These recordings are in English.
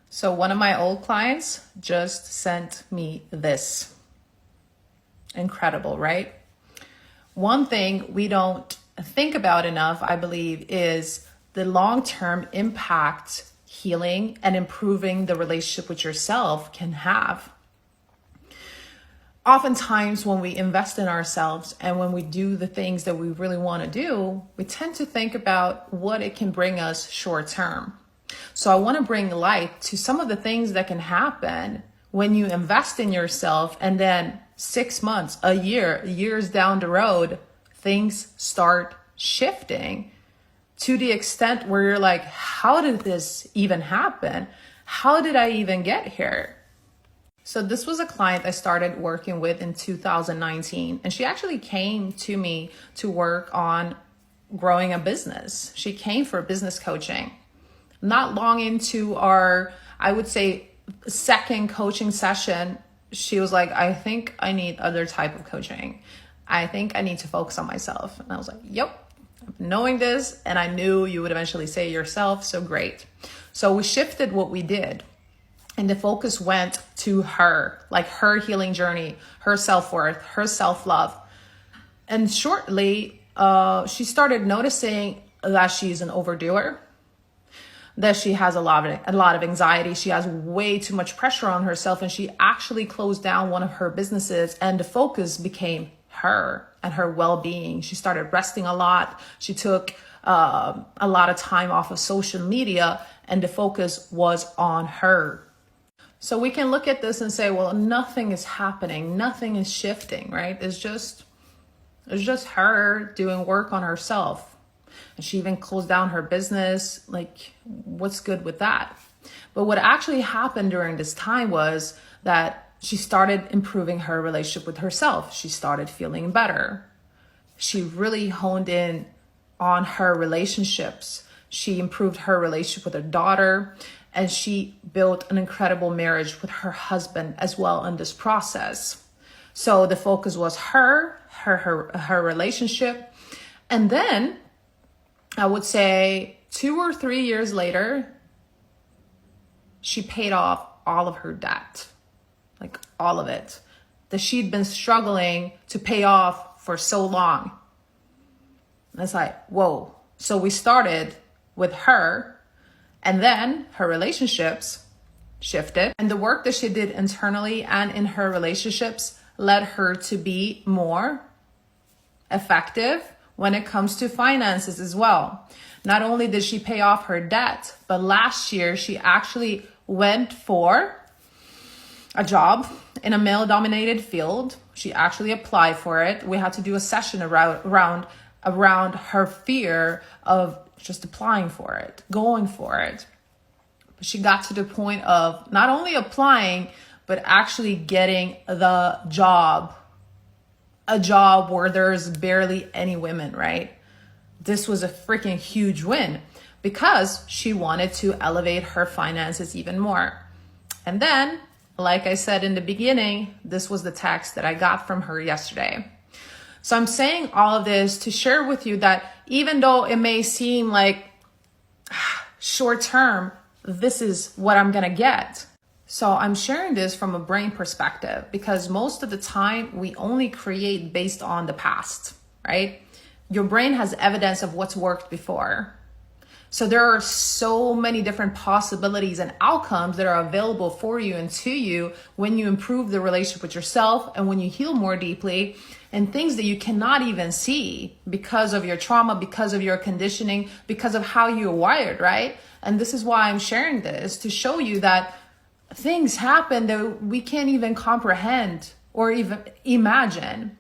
So one of my old clients just sent me this. Incredible, right? One thing we don't think about enough, I believe, is the long-term impact healing and improving the relationship with yourself can have. Oftentimes when we invest in ourselves and when we do the things that we really want to do, we tend to think about what it can bring us short term. So I want to bring light to some of the things that can happen when you invest in yourself and then 6 months, a year, years down the road, things start shifting to the extent where you're like, how did this even happen? How did I even get here? So this was a client I started working with in 2019, and she actually came to me to work on growing a business. She came for business coaching. Not long into our, I would say, second coaching session, she was like, I think I need other type of coaching. I think I need to focus on myself. And I was like, yep, knowing this, and I knew you would eventually say it yourself, so great. So we shifted what we did. And the focus went to her, like her healing journey, her self-worth, her self-love. And shortly, she started noticing that she's an overdoer, that she has a lot of anxiety. She has way too much pressure on herself, and she actually closed down one of her businesses, and the focus became her and her well-being. She started resting a lot. She took a lot of time off of social media, and the focus was on her. So we can look at this and say, well, nothing is happening. Nothing is shifting, right? It's just her doing work on herself. And she even closed down her business. Like, what's good with that? But what actually happened during this time was that she started improving her relationship with herself. She started feeling better. She really honed in on her relationships. She improved her relationship with her daughter, and she built an incredible marriage with her husband as well in this process. So the focus was her relationship. And then I would say 2 or 3 years later, she paid off all of her debt, like all of it, that she'd been struggling to pay off for so long. And it's like, whoa. So we started with her, and then her relationships shifted. And the work that she did internally and in her relationships led her to be more effective when it comes to finances as well. Not only did she pay off her debt, but last year she actually went for a job in a male-dominated field. She actually applied for it. We had to do a session around her fear of just applying for it, going for it. But she got to the point of not only applying, but actually getting the job, a job where there's barely any women, right? This was a freaking huge win because she wanted to elevate her finances even more. And then, like I said in the beginning, this was the text that I got from her yesterday. So I'm saying all of this to share with you that even though it may seem like short term, this is what I'm going to get. So I'm sharing this from a brain perspective because most of the time we only create based on the past, right? Your brain has evidence of what's worked before. So there are so many different possibilities and outcomes that are available for you and to you when you improve the relationship with yourself and when you heal more deeply, and things that you cannot even see because of your trauma, because of your conditioning, because of how you're wired, right? And this is why I'm sharing this, to show you that things happen that we can't even comprehend or even imagine.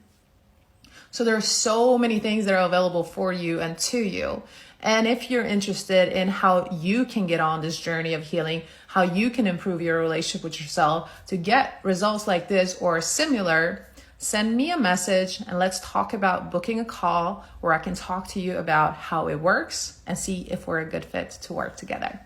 So there are so many things that are available for you and to you. And if you're interested in how you can get on this journey of healing, how you can improve your relationship with yourself to get results like this or similar, send me a message and let's talk about booking a call where I can talk to you about how it works and see if we're a good fit to work together.